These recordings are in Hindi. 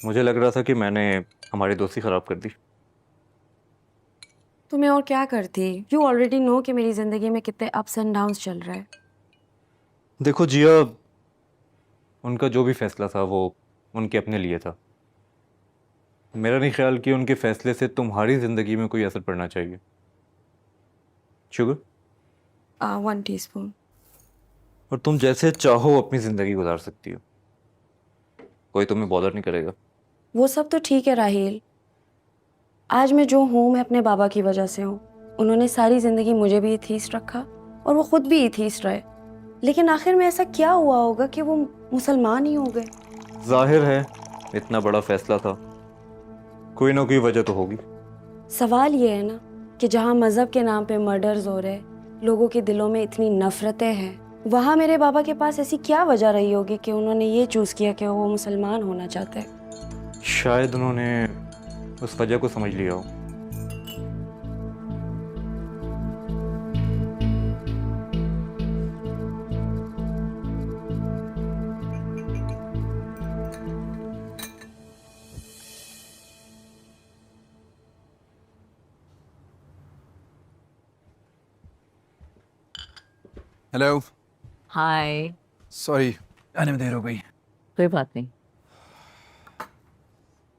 मुझे लग रहा था कि मैंने हमारी दोस्ती खराब कर दी। तो मैं और क्या करती। यू ऑलरेडी नो कि मेरी जिंदगी में कितने अप्स एंड डाउन्स चल रहे हैं। देखो जिया, उनका जो भी फैसला था वो उनके अपने लिए था। मेरा नहीं ख्याल कि उनके फैसले से तुम्हारी जिंदगी में कोई असर पड़ना चाहिए। शुगर। 1 टीस्पून। और तुम जैसे चाहो अपनी जिंदगी गुजार सकती हो, कोई तुम्हें बॉदर नहीं करेगा। वो सब तो ठीक है राहील। आज मैं जो हूँ मैं अपने बाबा की वजह से हूँ। उन्होंने सारी जिंदगी मुझे भी एथीस्ट रखा और वो खुद भी एथीस्ट रहे। लेकिन आखिर में ऐसा क्या हुआ होगा कि वो मुसलमान ही हो गए। जाहिर है, इतना बड़ा फैसला था, कोई ना कोई वजह तो होगी। सवाल ये है ना कि जहाँ मजहब के नाम पे मर्डर्स हो रहे, लोगों के दिलों में इतनी नफरतें हैं, वहाँ मेरे बाबा के पास ऐसी क्या वजह रही होगी कि उन्होंने ये चूज किया कि वो मुसलमान होना चाहते हैं। शायद उन्होंने उस वजह को समझ लिया हो। हेलो। हाय। सॉरी, आने में देर हो गई। कोई बात नहीं।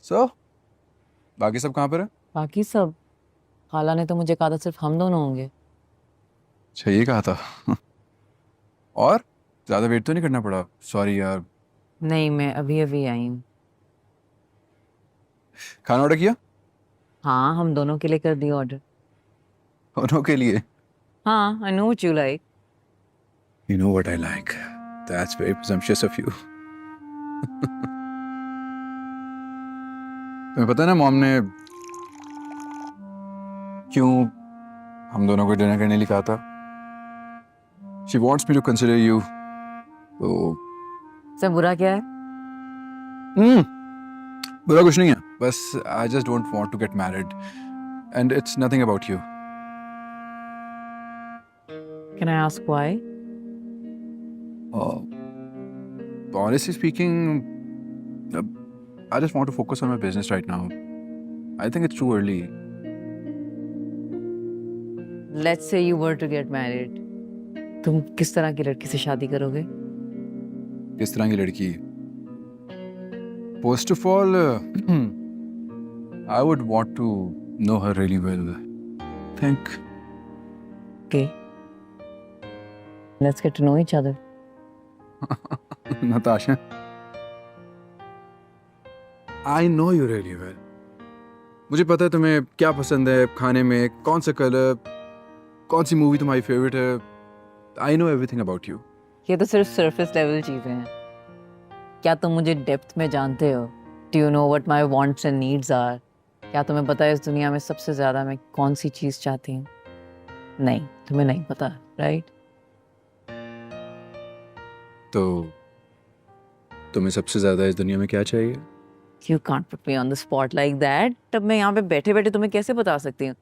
सो बाकी सब कहाँ पर है? बाकी सब, खाला ने तो मुझे कहा था सिर्फ हम दोनों होंगे। अच्छा, ये कहा था। और ज़्यादा वेट तो नहीं करना पड़ा? सॉरी यार। नहीं, मैं अभी अभी आई हूँ। खाना ऑर्डर किया? हाँ, हम दोनों के लिए कर दिया ऑर्डर। दोनों के लिए? हाँ, I know what you like. You know what I like. That's very presumptuous of you. तुम्हें पता है ना मॉम ने क्यों हम दोनों को डिनर करने लिए कहा था? She wants me to consider you. तो सब बुरा क्या है? हम्म बुरा कुछ नहीं है, बस I just don't want to get married and it's nothing about you. Can I ask why? Uh, honestly speaking, uh, I just want to focus on my business right now. I think it's too early. Let's say you were to get married, तुम किस तरह की लड़की से शादी करोगे? किस तरह की लड़की? First of all, I would want to know her really well. Think. Okay, let's get to know each other. Natasha, I know you really well. मुझे पता है तुम्हें क्या पसंद है खाने में, कौन सा कलर, कौन सी मूवी तुम्हारी फेवरेट है. I know everything about you. ये तो सिर्फ सरफेस लेवल चीजें हैं। क्या तुम मुझे डेप्थ में जानते हो? Do you know what my wants and needs are? क्या तुम्हें पता है इस दुनिया में सबसे ज्यादा मैं कौन सी चीज चाहती हूँ? नहीं, तुम्हें नहीं पता, राइट? तो तुम्हें सबसे ज्यादा इस दुनिया में क्या चाहिए? You can't put me on the spot like that. तब मैं यहाँ पे बैठे बैठे तुम्हें कैसे बता सकती हूँ?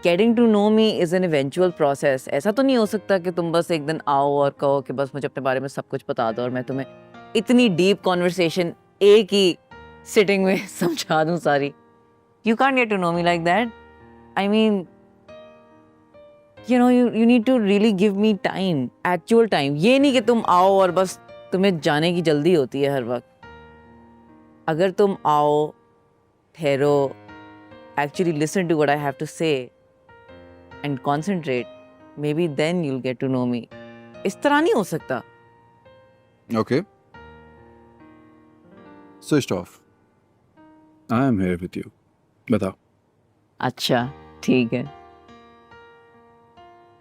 Getting to know me is an eventual process. ऐसा तो नहीं हो सकता कि तुम बस एक दिन आओ और कहो कि बस मुझे अपने बारे में सब कुछ बता दो और मैं तुम्हें इतनी डीप कॉन्वर्सेशन एक ही सिटिंग में समझा दूं सारी। You can't get to know me like that. I mean, you need to really give me time, actual time। ये नहीं कि तुम आओ और बस तुम्हें जाने की जल्दी होती है हर वक्त। अगर तुम आओ, ठहरो, actually listen to what I have to say and concentrate, maybe then you'll get to know me। इस तरह नहीं हो सकता। Okay. Switched off. I am here with you. बताओ. अच्छा, ठीक है।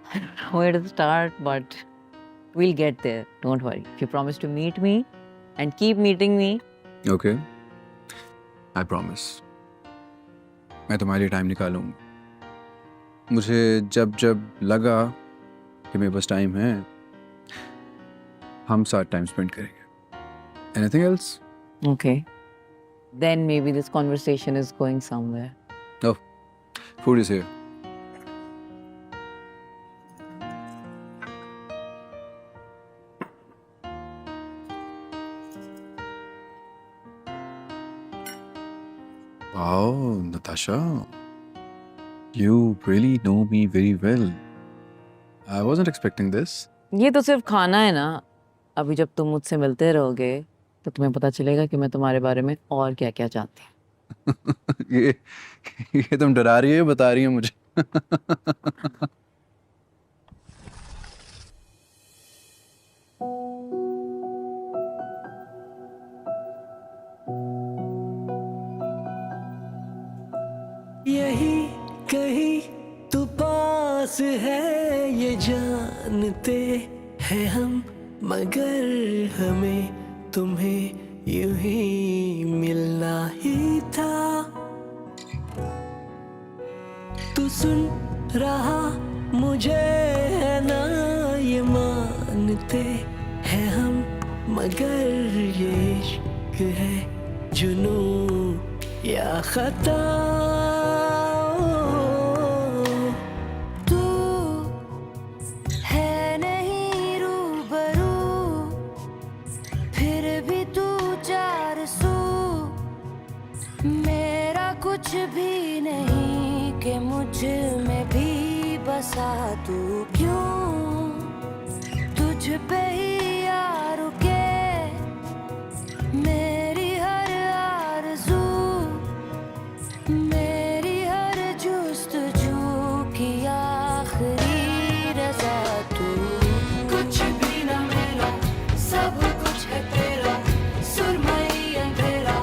I don't know where to start, but we'll get there. Don't worry. If you promise to meet me and keep meeting me, Okay. I promise. मैं तुम्हारे लिए टाइम निकालूंगा। मुझे जब जब लगा कि मेरे पास टाइम है, हम साथ टाइम स्पेंड करेंगे। Anything else? okay, then maybe this conversation is going somewhere। Oh, food is here. Oh, Natasha, you really know me very well. I wasn't expecting this. ये तो सिर्फ खाना है ना, अभी जब तुम मुझसे मिलते रहोगे तो तुम्हें पता चलेगा कि मैं तुम्हारे बारे में और क्या क्या जानती हूँ। ये तुम डरा रही है, बता रही है मुझे? यही कहीं तो पास है ये जानते हैं हम, मगर हमें तुम्हें यूं ही मिलना ही था। तू सुन रहा मुझे है ना, ये मानते हैं हम, मगर ये इश्क है जुनून या खता। तू है नहीं रूबरू, फिर भी तू चार सू, मेरा कुछ भी नहीं कि मुझ में भी बसा तू। क्यों तुझ पे ही यार के मेरी हर आरज़ू, मेरी हर जुस्तजू की आखिरी रज़ा तू। कुछ भी ना मेरा, सब कुछ है तेरा, सुरमई अंधेरा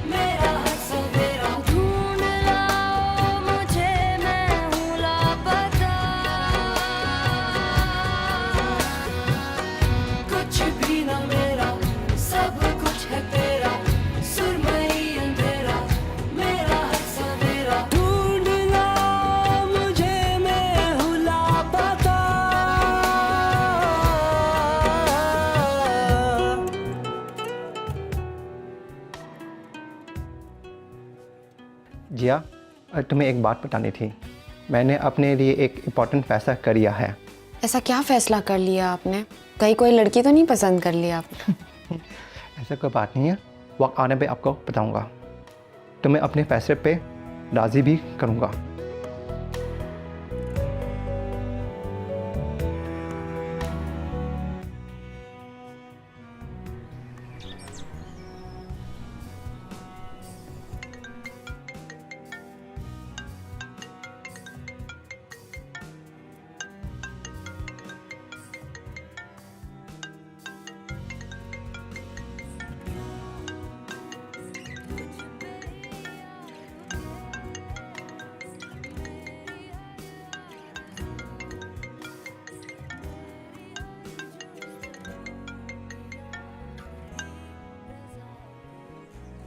मेरा हर सवेरा। ढूंढ लाओ मुझे, मैं हूँ लापता। कुछ भी ना मेरा, सब कुछ है तेरा, सुरमई अंधेरा मेरा हर सवेरा। ढूंढ ला मुझे, मैं हूँ लापता। जिया, तुम्हें एक बात बतानी थी। मैंने अपने लिए एक इम्पोर्टेंट फैसला कर लिया है। ऐसा क्या फैसला कर लिया आपने? कहीं कोई लड़की तो नहीं पसंद कर लिया आपने? ऐसा कोई बात नहीं है, वक्त आने पे आपको बताऊंगा। तुम्हें अपने फैसले पे राज़ी भी करूंगा।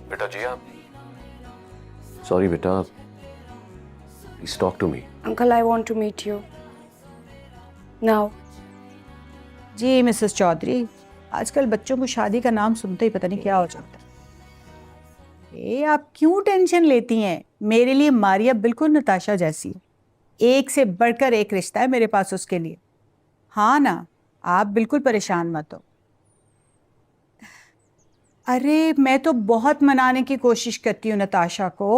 बेटा जिया, सॉरी बेटा, please talk to me. Uncle, I want to meet you. Now. जी मिसेस चौधरी, आजकल बच्चों को शादी का नाम सुनते ही पता नहीं क्या हो जाता है। ये आप क्यों टेंशन लेती हैं? मेरे लिए मारिया बिल्कुल नताशा जैसी है, एक से बढ़कर एक रिश्ता है मेरे पास उसके लिए। हाँ ना, आप बिल्कुल परेशान मत हो। अरे मैं तो बहुत मनाने की कोशिश करती हूँ नताशा को।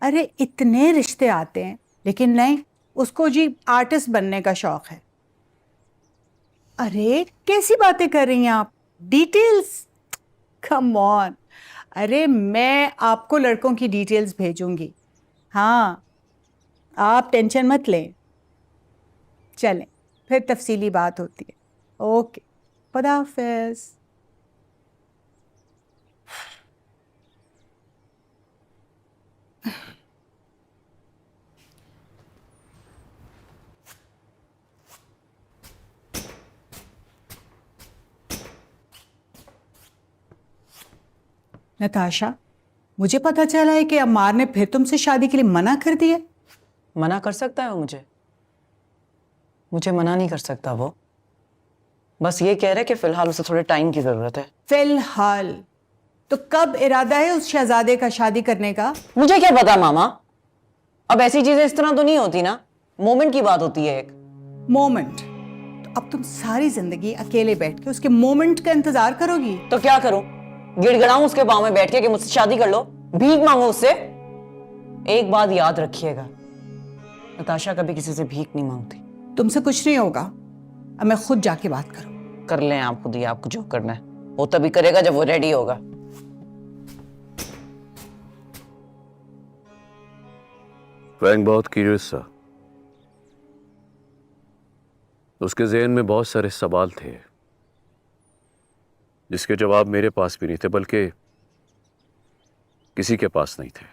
अरे इतने रिश्ते आते हैं, लेकिन नहीं, उसको जी आर्टिस्ट बनने का शौक है। अरे कैसी बातें कर रही हैं आप? Details, come on. अरे मैं आपको लड़कों की डिटेल्स भेजूंगी। हाँ, आप टेंशन मत लें। चलें, फिर तफसीली बात होती है। ओके, खुदा हाफिज़। नताशा, मुझे पता चला है कि अम्मार ने फिर तुमसे शादी के लिए मना कर दिया। मना कर सकता है वो मुझे मना नहीं कर सकता वो। बस ये कह रहे कि फिलहाल उसे थोड़े टाइम की जरूरत है। फिलहाल तो कब इरादा है उस शहजादे का शादी करने का? मुझे क्या पता मामा, अब ऐसी चीजें इस तरह तो नहीं होती ना, मोमेंट की बात होती है एक। मोमेंट? तो अब तुम सारी जिंदगी अकेले बैठ के उसके मोमेंट का इंतजार करोगी? तो क्या करूं, गिड़गिड़ाऊं उसके पाँव में बैठ के कि मुझसे शादी कर लो, भीख मांगू उससे? एक बात याद रखिएगा, नताशा कभी किसी से भीख नहीं मांगती। तुमसे कुछ नहीं होगा, अब मैं खुद जाके बात करूँ। कर लें आप खुद ही, आपको जो करना है वो तभी करेगा जब वो रेडी होगा। फैंग बहुत क्यूरियस था। उसके ज़हन में बहुत सारे सवाल थे जिसके जवाब मेरे पास भी नहीं थे, बल्कि किसी के पास नहीं थे।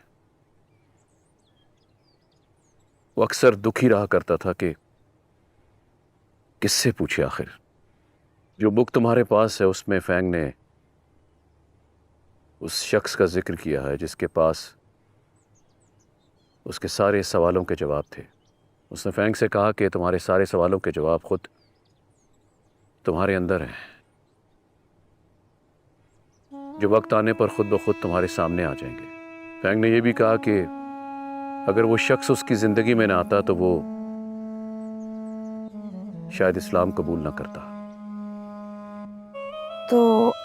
वो अक्सर दुखी रहा करता था कि किससे पूछे आखिर। जो बुक तुम्हारे पास है उसमें फैंग ने उस शख्स का जिक्र किया है जिसके पास उसके सारे सवालों के जवाब थे। उसने फैंग से कहा कि तुम्हारे सारे सवालों के जवाब खुद तुम्हारे अंदर हैं, जो वक्त आने पर खुद ब खुद तुम्हारे सामने आ जाएंगे। फैंग ने यह भी कहा कि अगर वो शख्स उसकी ज़िंदगी में ना आता तो वो शायद इस्लाम कबूल ना करता। तो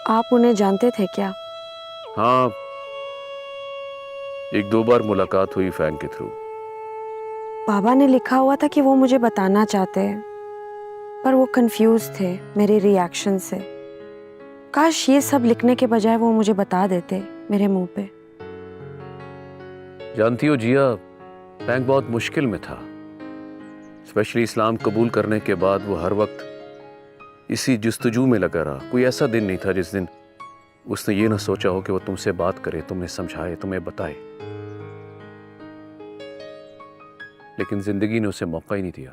आप उन्हें जानते थे क्या? हाँ, एक दो बार मुलाकात हुई फैंग के थ्रू। बाबा ने लिखा हुआ था कि वो मुझे बताना चाहते हैं, पर वो कंफ्यूज थे मेरे रिएक्शन से। काश ये सब लिखने के बजाय वो मुझे बता देते मेरे मुंह पे। जानती हो जिया, फैंग बहुत मुश्किल में था। स्पेशली इस्लाम कबूल करने के बाद वो हर वक्त इसी जुस्तजू में लगा रहा। कोई ऐसा दिन नहीं था जिस दिन उसने ये ना सोचा हो कि वो तुमसे बात करे, तुम्हें समझाए, तुम्हें बताए। लेकिन जिंदगी ने उसे मौका ही नहीं दिया।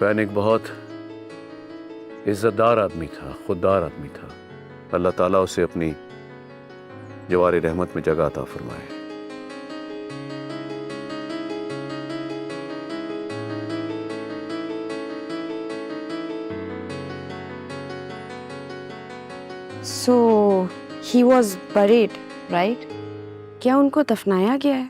फैन एक बहुत इज्जतदार आदमी था, खुददार आदमी था। अल्लाह ताला उसे अपनी जवारी रहमत में जगह अता फरमाए। So he was buried, right? क्या उनको दफनाया गया है?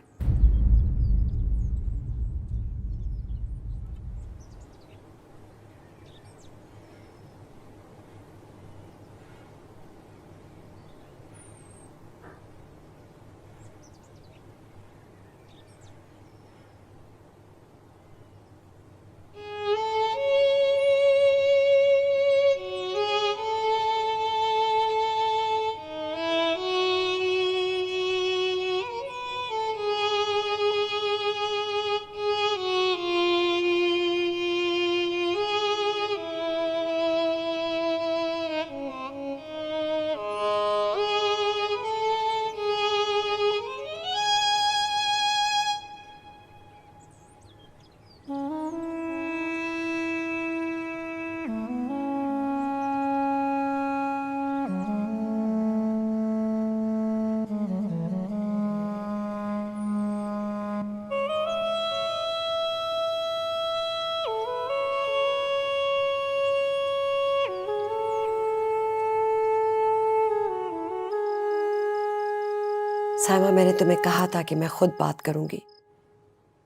साइमा, मैंने तुम्हें कहा था कि मैं खुद बात करूंगी।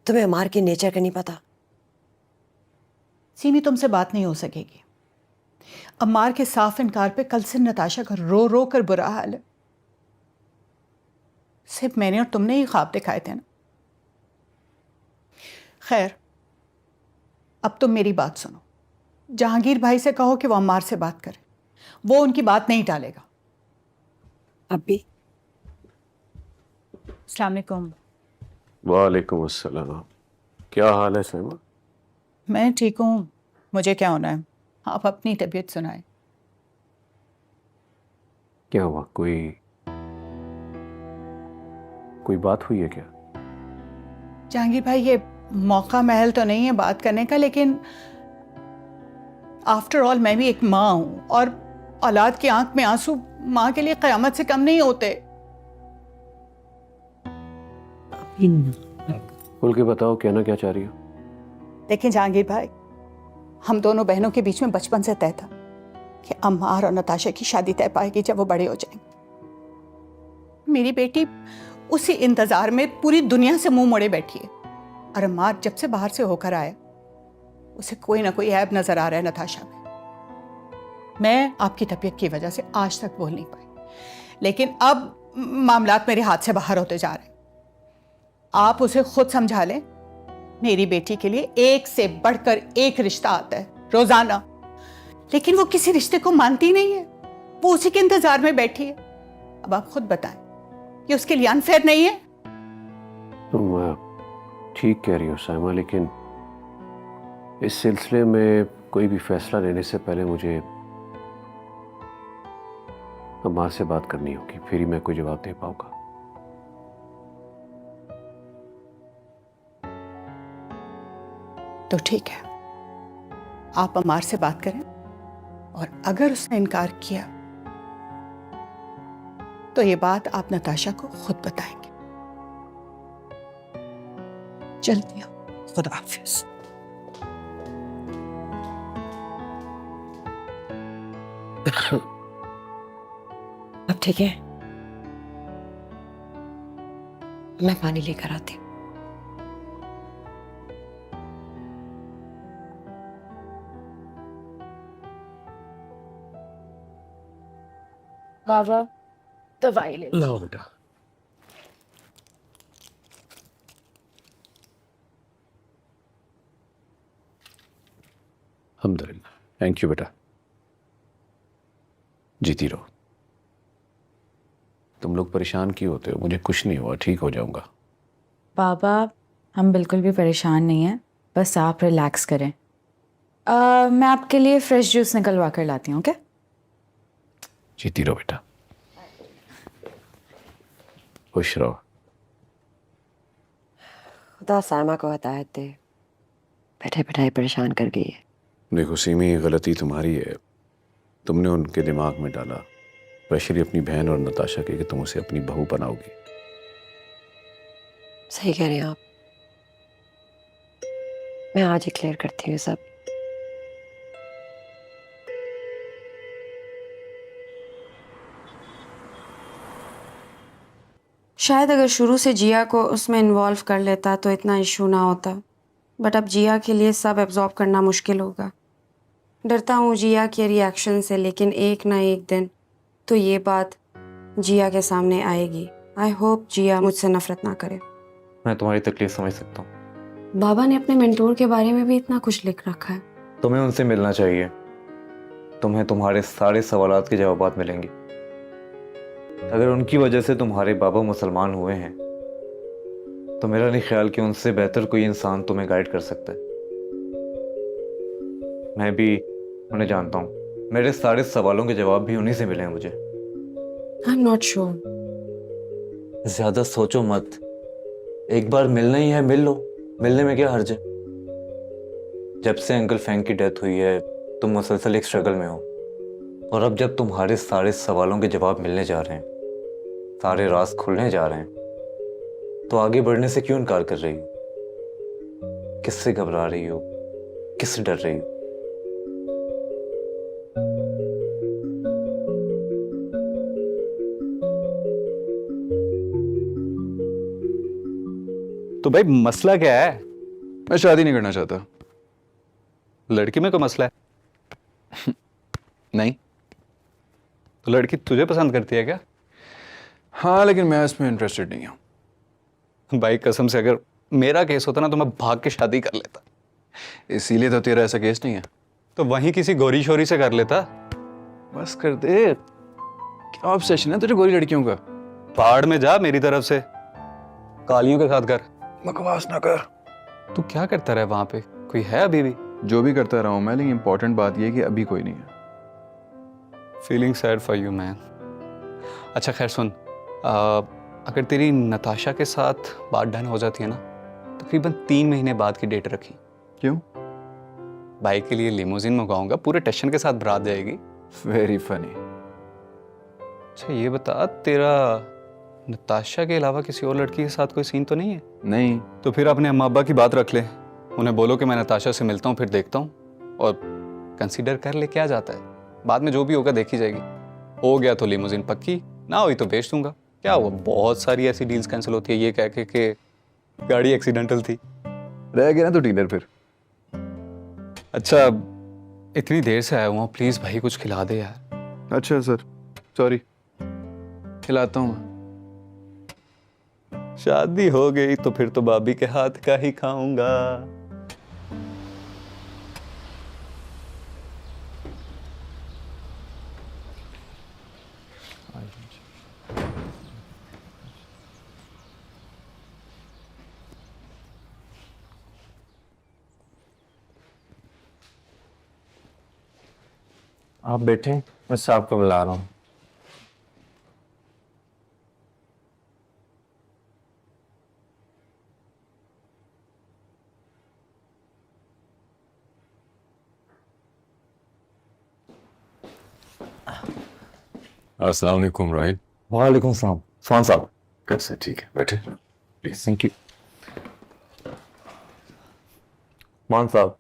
तुम्हें अमार की नेचर का नहीं पता। सीमी, तुमसे बात नहीं हो सकेगी। अम्मार के साफ इनकार पे कल से नताशा का रो रो कर बुरा हाल है। सिर्फ मैंने और तुमने ही ख्वाब दिखाए थे ना। खैर, अब तुम मेरी बात सुनो। जहांगीर भाई से कहो कि वो अम्मार से बात करे, वो उनकी बात नहीं टालेगा। अभी अस्सलाम वालेकुम। वालेकुम अस्सलाम। क्या हाल है सैमा? मैं ठीक हूँ, मुझे क्या होना है, आप अपनी तबीयत सुनाएं। क्या हुआ? कोई बात हुई है क्या? जहांगीर भाई, ये मौका महल तो नहीं है बात करने का, लेकिन आफ्टर ऑल मैं भी एक माँ हूँ और औलाद की आंख में आंसू माँ के लिए क़यामत से कम नहीं होते। खुल के बताओ, कहना क्या चाह रही हो? देखें जहांगीर भाई, हम दोनों बहनों के बीच में बचपन से तय था कि अम्मार और नताशा की शादी तय पाएगी जब वो बड़े हो जाएंगे। मेरी बेटी उसी इंतजार में पूरी दुनिया से मुंह मोड़े बैठी है, और अम्मार जब से बाहर से होकर आया उसे कोई ना कोई ऐब नजर आ रहा है नताशा में। मैं आपकी तबीयत की वजह से आज तक बोल नहीं पाई, लेकिन अब मामलात मेरे हाथ से बाहर होते जा रहे हैं। आप उसे खुद समझा लें। मेरी बेटी के लिए एक से बढ़कर एक रिश्ता आता है रोजाना, लेकिन वो किसी रिश्ते को मानती नहीं है। वो उसी के इंतजार में बैठी है। अब आप खुद बताएं, ये उसके लिए अनफेयर नहीं है? तुम ठीक कह रही हो साइमा, लेकिन इस सिलसिले में कोई भी फैसला लेने से पहले मुझे अम्मा से बात करनी होगी, फिर ही मैं कोई जवाब दे पाऊंगा। तो ठीक है, आप अमार से बात करें और अगर उसने इनकार किया तो ये बात आप नताशा को खुद बताएंगे। चलती हूँ, खुदा हाफिज। अब ठीक है, मैं पानी लेकर आती हूँ। बाबा दवाई ले लो बेटा। अल्हम्दुलिल्लाह, थैंक यू बेटा। जीती रहो। तुम लोग परेशान क्यों होते हो? मुझे कुछ नहीं हुआ, ठीक हो जाऊंगा। पापा हम बिल्कुल भी परेशान नहीं हैं, बस आप रिलैक्स करें। मैं आपके लिए फ्रेश जूस निकलवा कर लाती हूँ, ओके? जीती रहो बेटा, खुश रहो। खुदा साइमा को हदायत दे, बैठे बैठाए परेशान कर गई है। देखो सीमी, गलती तुम्हारी है। तुमने उनके दिमाग में डाला, स्पेशली अपनी बहन और नताशा के, कि तुम उसे अपनी बहू बनाओगी। सही कह रहे हैं आप। मैं आज ही क्लियर करती हूँ सब। शायद अगर शुरू से जिया को उसमें इन्वॉल्व कर लेता तो इतना इशू ना होता, बट अब जिया के लिए सब एब्जॉर्ब करना मुश्किल होगा। डरता हूँ जिया के रिएक्शन से, लेकिन एक ना एक दिन तो ये बात जिया के सामने आएगी। आई होप जिया मुझसे नफरत ना करे। मैं तुम्हारी तकलीफ समझ सकता हूँ। बाबा ने अपने मेंटोर के बारे में भी इतना कुछ लिख रखा है। तुम्हें उनसे मिलना चाहिए। तुम्हें तुम्हारे सारे सवालात के जवाब मिलेंगे। अगर उनकी वजह से तुम्हारे बाबा मुसलमान हुए हैं तो मेरा नहीं ख्याल कि उनसे बेहतर कोई इंसान तुम्हें गाइड कर सकता है। मैं भी उन्हें जानता हूँ। मेरे सारे सवालों के जवाब भी उन्हीं से मिले हैं मुझे। I am not sure. ज्यादा सोचो मत। एक बार मिलना ही है, मिल लो। मिलने में क्या हर्ज है? जब से अंकल फैंक की डेथ हुई है तुम मुसलसल एक स्ट्रगल में हो, और अब जब तुम्हारे सारे सवालों के जवाब मिलने जा रहे हैं, सारे राज खुलने जा रहे हैं, तो आगे बढ़ने से क्यों इनकार कर रही हो? किससे घबरा रही हो? किससे डर रही हो? तो भाई मसला क्या है? मैं शादी नहीं करना चाहता। लड़की में कोई मसला है? नहीं। तो लड़की तुझे पसंद करती है क्या? हाँ, लेकिन मैं इसमें इंटरेस्टेड नहीं हूँ। भाई कसम से, अगर मेरा केस होता ना तो मैं भाग के शादी कर लेता। इसीलिए तो तेरा ऐसा केस नहीं है। तो वहीं किसी गोरी शोरी से कर लेता। बस कर दे। क्या ऑब्सेशन है तुझे गोरी लड़कियों का? पहाड़ में जा मेरी तरफ से, कालियों के साथ कर। बकवास ना कर। तू क्या करता रहा वहां पे? कोई है अभी भी? जो भी करता रहा हूँ मैं, लेकिन इंपॉर्टेंट बात यह है कि अभी कोई नहीं है। Feeling sad for you man. अच्छा खैर सुन, अगर तेरी नताशा के साथ बात डन हो जाती है ना, तकरीबन 3 महीने बाद की डेट रखी। क्यों? भाई के लिए लिमोजिन मंगाऊंगा, पूरे टेंशन के साथ बारात जाएगी। Very funny. अच्छा ये बता, तेरा नताशा के अलावा किसी और लड़की के साथ कोई सीन तो नहीं है? नहीं। तो फिर अपने अम्मा अब्बा की बात रख ले। उन्हें बोलो कि मैं नताशा से मिलता हूँ, फिर देखता हूँ, और कंसीडर कर ले क्या जाता है। बाद में जो भी होगा देखी जाएगी। हो गया तो लिमोजिन पक्की, ना हुई तो बेच दूंगा। क्या हुआ, बहुत सारी ऐसी डील्स कैंसिल होती है ये कह के कि गाड़ी एक्सीडेंटल थी। रह गया ना तो डीलर फिर। अच्छा इतनी देर से आया हुआ, प्लीज भाई कुछ खिला दे यार। अच्छा सर, सॉरी। खिलाता हूँ। शादी हो गई तो फिर तो भाभी के हाथ का ही खाऊंगा। आप बैठे, मैं साहब को बुला रहा हूँ। अस्सलाम वालेकुम राहिल। वालेकुम सलाम। स्वान साहब। कैसे? ठीक है, बैठे प्लीज। Thank you. मान साहब,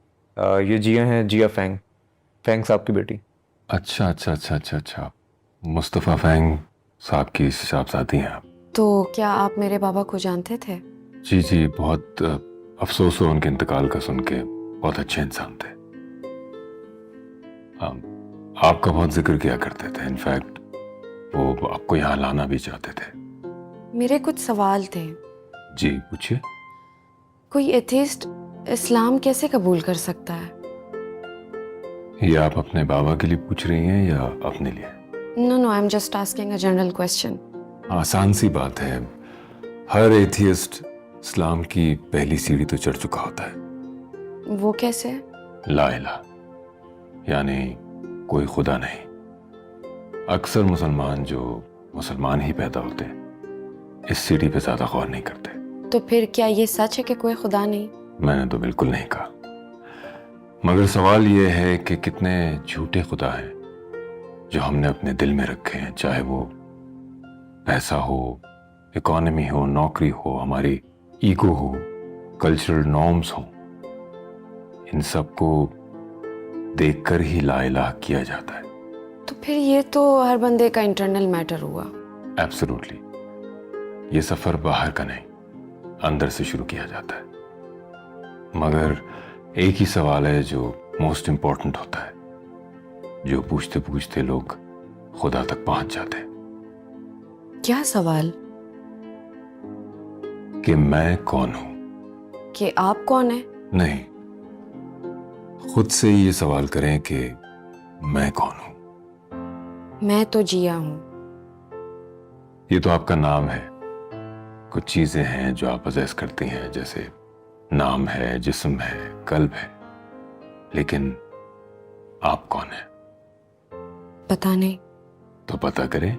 ये जिया हैं, जिया फैंग, फैंग साहब की बेटी। अच्छा अच्छा अच्छा अच्छा अच्छा, मुस्तफ़ा फैंग साहब की साहबजादी हैं आप? तो क्या आप मेरे बाबा को जानते थे? जी जी, बहुत अफसोस हो उनके इंतकाल का सुन के। बहुत अच्छे इंसान थे। आपका बहुत जिक्र किया करते थे। इनफैक्ट वो आपको यहाँ लाना भी चाहते थे। मेरे कुछ सवाल थे। जी पूछिए। कोई एथिस्ट इस्लाम कैसे कबूल कर सकता है? ये आप अपने बाबा के लिए पूछ रही हैं या अपने लिए? No no, I am just asking a general question. आसान सी बात है, हर एथियस्ट इस्लाम की पहली सीढ़ी तो चढ़ चुका होता है। वो कैसे? ला इलाहा, यानी कोई खुदा नहीं। अक्सर मुसलमान जो मुसलमान ही पैदा होते हैं इस सीढ़ी पे ज्यादा गौर नहीं करते। तो फिर क्या ये सच है कि कोई खुदा नहीं? मैंने तो बिल्कुल नहीं कहा, मगर सवाल ये है कि कितने झूठे खुदा हैं जो हमने अपने दिल में रखे हैं, चाहे वो पैसा हो, इकोनॉमी हो, नौकरी हो, हमारी ईगो हो, कल्चरल नॉर्म्स हो। इन सबको देखकर ही ला इलाहा किया जाता है। तो फिर ये तो हर बंदे का इंटरनल मैटर हुआ। एब्सोल्युटली। ये सफर बाहर का नहीं, अंदर से शुरू किया जाता है। मगर एक ही सवाल है जो मोस्ट इंपॉर्टेंट होता है, जो पूछते पूछते लोग खुदा तक पहुंच जाते हैं। क्या सवाल? कि मैं कौन हूं? कि आप कौन है? नहीं, खुद से ये सवाल करें कि मैं कौन हूं। मैं तो जिया हूं। ये तो आपका नाम है। कुछ चीजें हैं जो आप पजेस करती हैं, जैसे नाम है, जिस्म है, कल्ब है, लेकिन आप कौन है? पता नहीं। तो पता करें,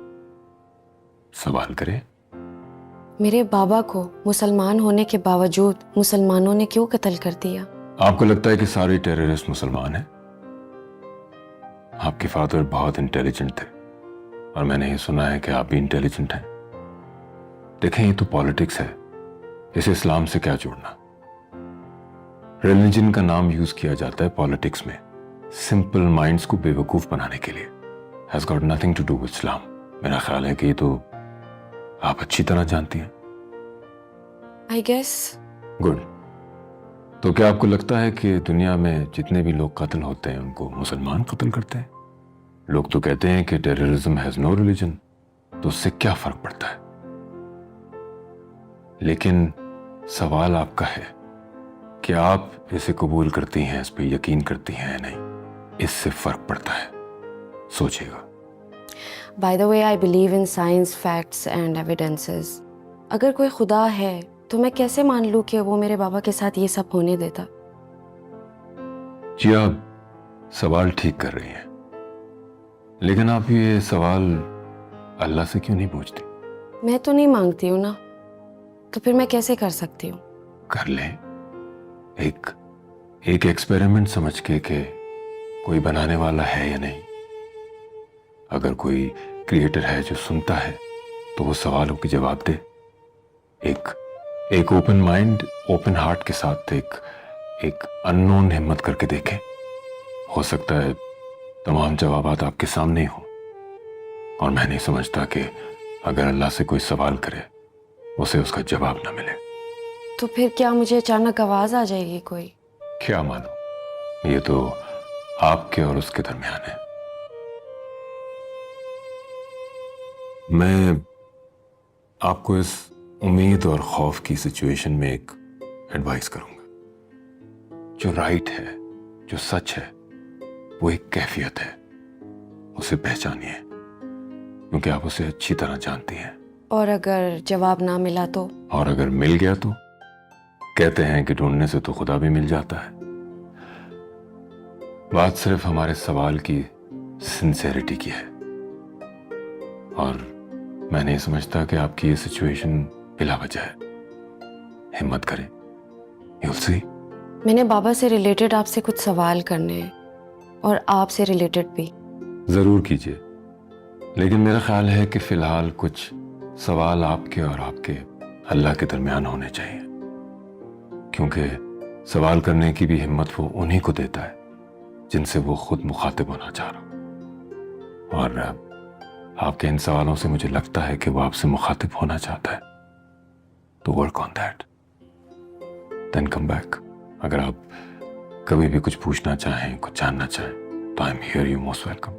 सवाल करें। मेरे बाबा को मुसलमान होने के बावजूद मुसलमानों ने क्यों कत्ल कर दिया? आपको लगता है कि सारे टेररिस्ट मुसलमान हैं? आपके फादर बहुत इंटेलिजेंट थे और मैंने ये सुना है कि आप भी इंटेलिजेंट हैं। देखें, ये तो पॉलिटिक्स है, इसे इस्लाम से क्या जोड़ना। रिलीजन का नाम यूज किया जाता है पॉलिटिक्स में सिंपल माइंड्स को बेवकूफ बनाने के लिए। Has got nothing to do with Islam. मेरा ख्याल है कि ये तो आप अच्छी तरह जानती हैं। I guess. गुड। तो क्या आपको लगता है कि दुनिया में जितने भी लोग कत्ल होते हैं उनको मुसलमान कत्ल करते हैं? लोग तो कहते हैं कि टेररिज्म हैज नो रिलीजन, तो उससे क्या फर्क पड़ता है? लेकिन सवाल आपका है कि आप इसे कबूल करती हैं, इस पे यकीन करती हैं या नहीं, इससे फर्क पड़ता है। सोचिएगा। By the way, I believe in science, facts and evidences. अगर कोई खुदा है तो मैं कैसे मान लूं कि वो मेरे बाबा के साथ ये सब होने देता? जी आप सवाल ठीक कर रही हैं, लेकिन आप ये सवाल अल्लाह से क्यों नहीं पूछती? मैं तो नहीं मांगती हूँ ना, तो फिर मैं कैसे कर सकती हूँ? कर लें, एक एक्सपेरिमेंट समझ के कि कोई बनाने वाला है या नहीं। अगर कोई क्रिएटर है जो सुनता है तो वो सवालों के जवाब दे। एक ओपन माइंड, ओपन हार्ट के साथ एक अननोन हिम्मत करके देखें। हो सकता है तमाम जवाबात आपके सामने ही हो, और मैं नहीं समझता कि अगर अल्लाह से कोई सवाल करे उसे उसका जवाब ना मिले। तो फिर क्या मुझे अचानक आवाज आ जाएगी कोई? क्या मानो, ये तो आपके और उसके दरमियान है। मैं आपको इस उम्मीद और खौफ की सिचुएशन में एक एडवाइस करूंगा। जो राइट है, जो सच है, वो एक कैफियत है, उसे पहचानिए, क्योंकि आप उसे अच्छी तरह जानती हैं। और अगर जवाब ना मिला तो? और अगर मिल गया तो? कहते हैं कि ढूंढने से तो खुदा भी मिल जाता है। बात सिर्फ हमारे सवाल की सिंसेरिटी की है, और मैं नहीं समझता कि आपकी ये सिचुएशन बिला वजह है। हिम्मत करें, you'll see। मैंने बाबा से रिलेटेड आपसे कुछ सवाल करने हैं, और आपसे रिलेटेड भी। जरूर कीजिए, लेकिन मेरा ख्याल है कि फिलहाल कुछ सवाल आपके और आपके अल्लाह के दरमियान होने चाहिए, क्योंकि सवाल करने की भी हिम्मत वो उन्हीं को देता है जिनसे वो खुद मुखातिब होना चाह रहा। और आपके इन सवालों से मुझे लगता है कि वो आपसे मुखातिब होना चाहता है। तो work on that, then come back. अगर आप कभी भी कुछ पूछना चाहें, कुछ जानना चाहें, तो I am here, you most welcome.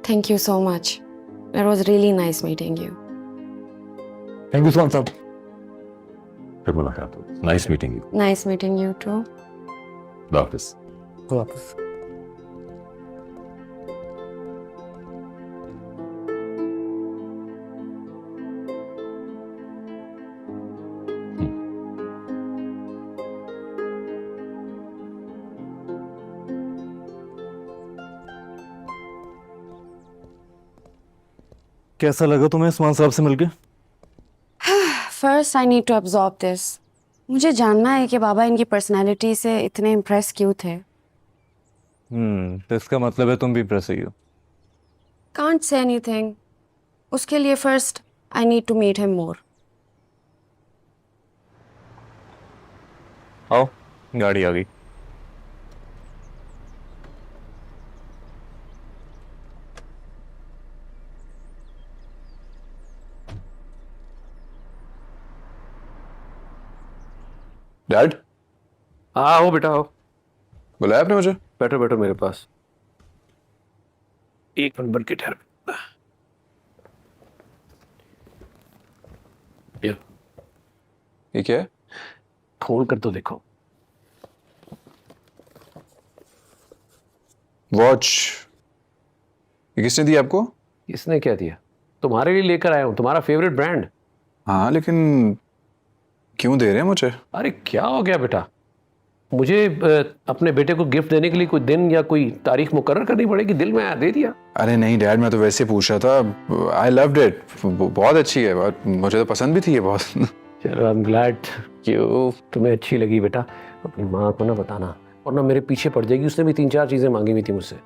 Thank you so much, it was really nice meeting you. Thank you Subhan साहब। फिर मुलाकात होगी। Nice meeting you. Nice meeting you too. खुदा हाफिज़। खुदा हाफिज़। कैसा लगा तुम्हें उस्मान साहब से मिलके? First I need to absorb this. मुझे जानना है कि बाबा इनकी पर्सनैलिटी से इतने इम्प्रेस क्यों थे। तो इसका मतलब है तुम भी इम्प्रेस हुई हो। Can't say anything. उसके लिए first I need to meet him more. आओ, गाड़ी आ गई। डैड, हाँ हो बेटा हो। बुलाया आपने मुझे? बैठो बैठो मेरे पास। एक मिनट बन के ठहर। ये क्या है? खोल कर तो देखो। वॉच। ये किसने दी आपको? इसने क्या दिया? तुम्हारे लिए लेकर आया हूं, तुम्हारा फेवरेट ब्रांड। हाँ, लेकिन क्यों दे रहे हैं मुझे? अरे क्या हो गया बेटा? मुझे अपने बेटे को गिफ्ट देने के लिए कोई दिन या कोई तारीख मुकर्रर करनी पड़ेगी? दिल में आया दे दिया। अरे नहीं डैड, मैं तो वैसे पूछ रहा था। आई लव्ड इट, बहुत अच्छी है, और मुझे तो पसंद भी थी ये बहुत। चलो आई एम ग्लैड। क्यों तुम्हें अच्छी लगी बेटा? अपनी माँ को ना बताना, वरना मेरे पीछे पड़ जाएगी। उसने भी 3-4 चीजें मांगी हुई थी मुझसे।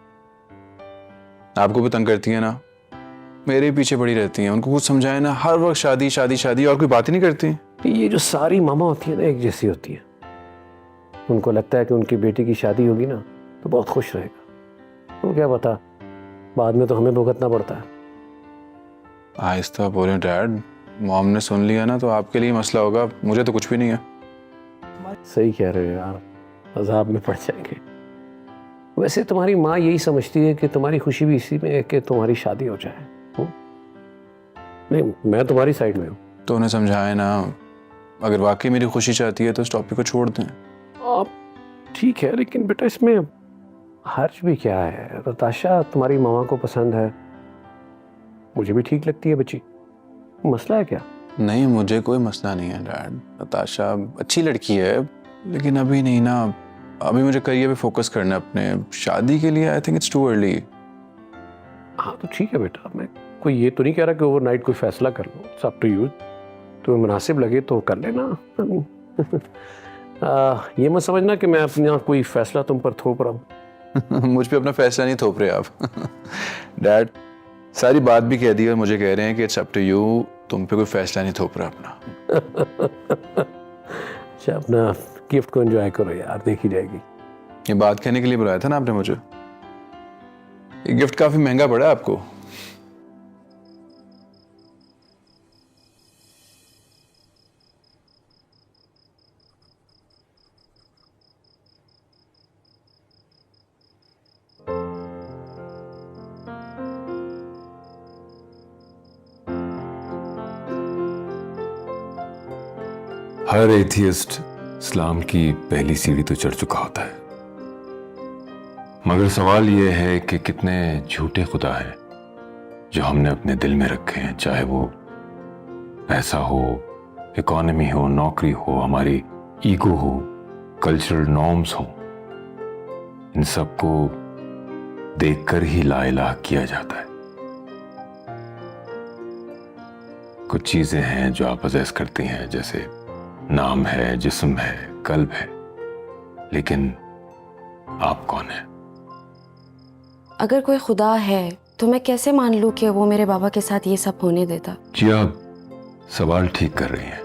आपको भी तंग करती है ना? मेरे पीछे पड़ी रहती हैं। उनको कुछ समझाए ना, हर वक्त शादी शादी शादी, और कोई बात ही नहीं करती। ये जो सारी मामा होती है ना, एक जैसी होती है। उनको लगता है कि उनकी बेटी की शादी होगी ना तो बहुत खुश रहेगा। तो क्या पता, बाद में तो हमें भुगतना पड़ता है। आहिस्ता बोले डैड, मॉम ने सुन लिया ना तो आपके लिए मसला होगा, मुझे तो कुछ भी नहीं है। सही कह रहे हो यार, अजाब में पड़ जाएंगे। वैसे तुम्हारी माँ यही समझती है कि तुम्हारी खुशी भी इसी में है कि तुम्हारी शादी हो जाए। नहीं, मैं तुम्हारी साइड में हूँ। तो उन्हें समझाए ना, अगर वाकई मेरी खुशी चाहती है तो इस टॉपिक को छोड़ दें। आप ठीक है, लेकिन बेटा इसमें हर्ज भी क्या है? नताशा तुम्हारी मामा को पसंद है, मुझे भी ठीक लगती है बच्ची। मसला है क्या? नहीं, मुझे कोई मसला नहीं है डैड। नताशा अच्छी लड़की है, लेकिन अभी नहीं ना। अभी मुझे करियर पे फोकस करना है अपने। शादी के लिए I think it's too early. हाँ तो ठीक है बेटा, मैं कोई ये तो नहीं कह रहा कि ओवरनाइट कोई फैसला कर लो। It's up to you. तुम्हें मुनासिब लगे तो कर लेना। ये मत समझना कि मैं अपना कोई फैसला तुम पर थोप रहा हूँ। मुझ पे अपना फैसला नहीं थोप रहे आप। डैड, सारी बात भी कह दी और मुझे कह रहे हैं कि इट्स अप टू यू, तुम पे कोई फैसला नहीं थोप रहा अपना। अच्छा, अपना गिफ्ट को एंजॉय करो यार, देखी जाएगी। ये बात कहने के लिए बुलाया था ना आपने मुझे? ये गिफ्ट काफी महंगा पड़ा आपको। हर एथियस्ट इस्लाम की पहली सीढ़ी तो चढ़ चुका होता है, मगर सवाल यह है कि कितने झूठे खुदा हैं जो हमने अपने दिल में रखे हैं, चाहे वो पैसा हो, इकोनॉमी हो, नौकरी हो, हमारी ईगो हो, कल्चरल नॉर्म्स हो। इन सबको देखकर ही ला इलाह किया जाता है। कुछ चीजें हैं जो आप पजेस करती हैं, जैसे नाम है, जिस्म है, कल्ब है, लेकिन आप कौन है? अगर कोई खुदा है तो मैं कैसे मान लूं कि वो मेरे बाबा के साथ ये सब होने देता? जी आप सवाल ठीक कर रही हैं,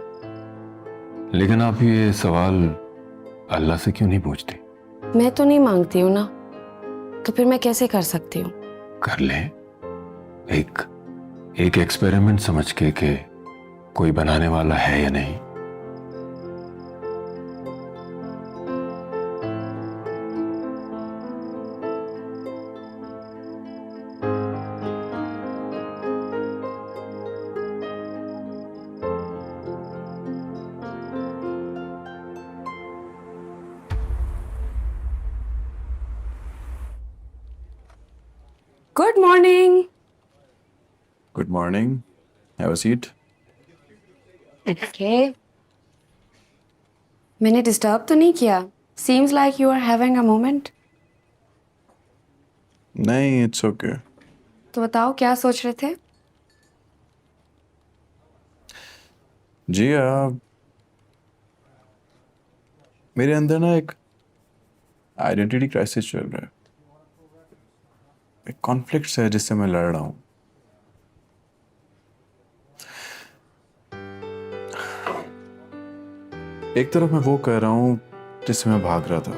लेकिन आप ये सवाल अल्लाह से क्यों नहीं पूछती? मैं तो नहीं मांगती हूँ ना, तो फिर मैं कैसे कर सकती हूँ? कर लें, एक एक्सपेरिमेंट समझ के कि कोई बनाने वाला है या नहीं। Good morning. Good morning, have a seat. Okay, मैंने डिस्टर्ब तो नहीं किया? Seems like you are having a moment. नहीं, इट्स ओके। तो बताओ क्या सोच रहे थे? जी मेरे अंदर ना एक आइडेंटिटी क्राइसिस चल रहा है, एक कॉन्फ्लिक्ट है जिससे मैं लड़ रहा हूं। एक तरफ मैं वो कह रहा हूं जिससे मैं भाग रहा था,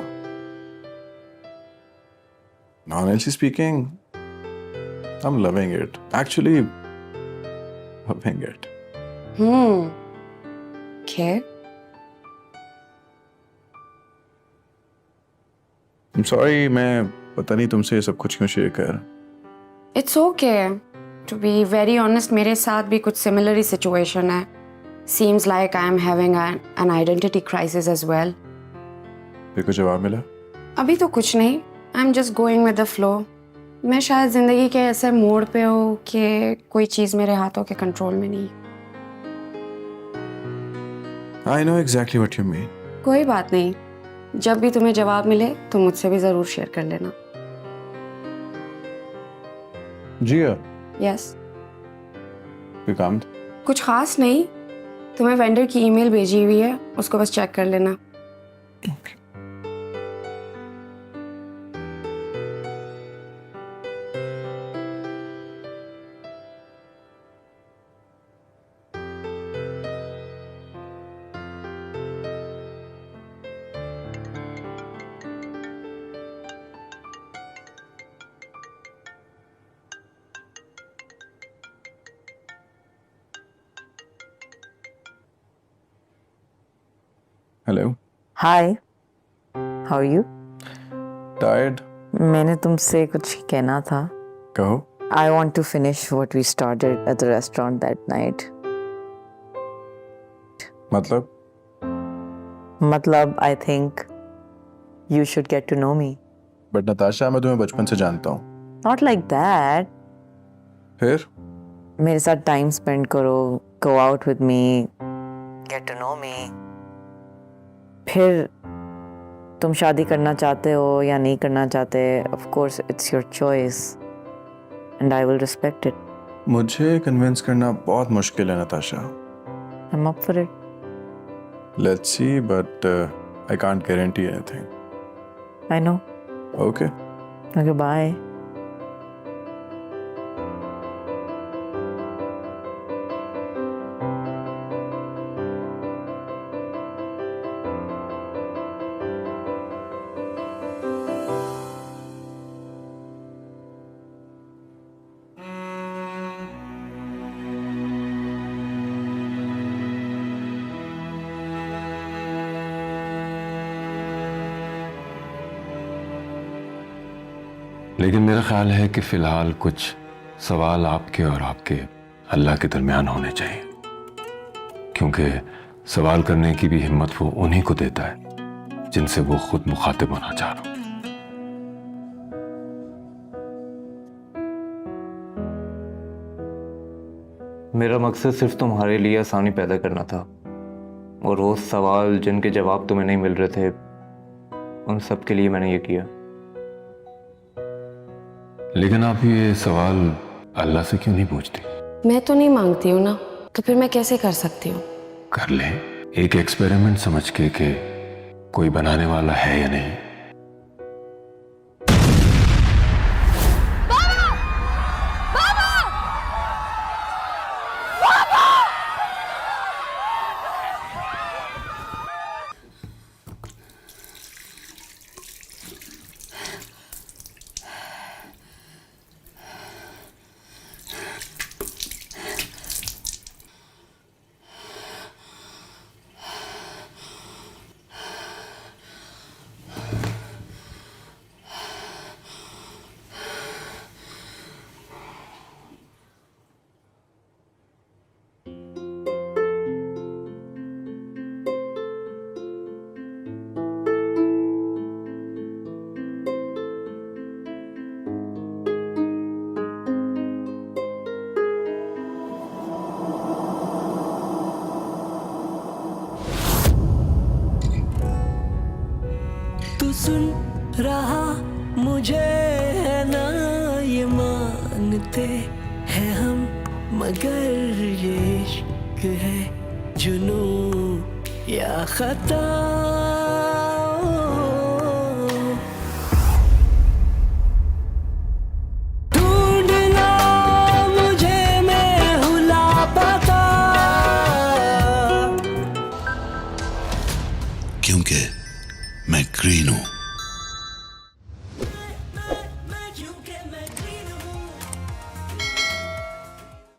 honestly speaking, I'm loving it. Actually, loving it. Okay. I'm sorry, मैं पता नहीं तुमसे ये सब कुछ क्यों शेयर कर रहा। It's okay. To be very honest, मेरे साथ भी कुछ similar ही situation है. Seems like I am having an identity crisis as well. फिर कुछ जवाब मिला? अभी तो कुछ नहीं. I'm just going with the flow. मैं शायद जिंदगी के ऐसे मोड़ पे हूँ कि कोई चीज़ मेरे हाथों के कंट्रोल में नहीं। I know exactly what you mean. कोई बात नहीं, जब भी तुम्हें जवाब मिले तो मुझसे भी ज़रूर शेयर कर लेना। जिया, यस। कोई काम था? कुछ खास नहीं, तुम्हें वेंडर की ईमेल भेजी हुई है, उसको बस चेक कर लेना। Hello. Hi, how are you? Tired? मैंने तुमसे कुछ कहना था। कहो। I want to finish what we started at the restaurant that night. मतलब? मतलब I think you should get to know me. But Natasha, मैं तुम्हें बचपन से जानता हूँ। Not like that. फिर? मेरे साथ टाइम स्पेंड करो, go out with me, get to know me. फिर तुम शादी करना चाहते हो या नहीं करना चाहते, of course it's your choice and I will respect it. मुझे कन्विंस करना बहुत मुश्किल है Natasha. I'm up for it. Let's see, but I can't guarantee anything. I know. Okay. Okay, bye. लेकिन मेरा ख्याल है कि फिलहाल कुछ सवाल आपके और आपके अल्लाह के दरमियान होने चाहिए, क्योंकि सवाल करने की भी हिम्मत वो उन्हीं को देता है जिनसे वो खुद मुखातिब होना चाह रहा हो। मेरा मकसद सिर्फ तुम्हारे लिए आसानी पैदा करना था, और वो सवाल जिनके जवाब तुम्हें नहीं मिल रहे थे, उन सब के लिए मैंने ये किया। लेकिन आप ये सवाल अल्लाह से क्यों नहीं पूछती? मैं तो नहीं मांगती हूँ ना, तो फिर मैं कैसे कर सकती हूँ? कर ले, एक एक्सपेरिमेंट समझ के कि कोई बनाने वाला है या नहीं। तू सुन रहा मुझे है ना, ये मानते हैं हम, मगर ये इश्क है जुनून या खता। ढूंढना मुझे मैं हूँ लापता, क्योंकि मैं ग्रीन हूं।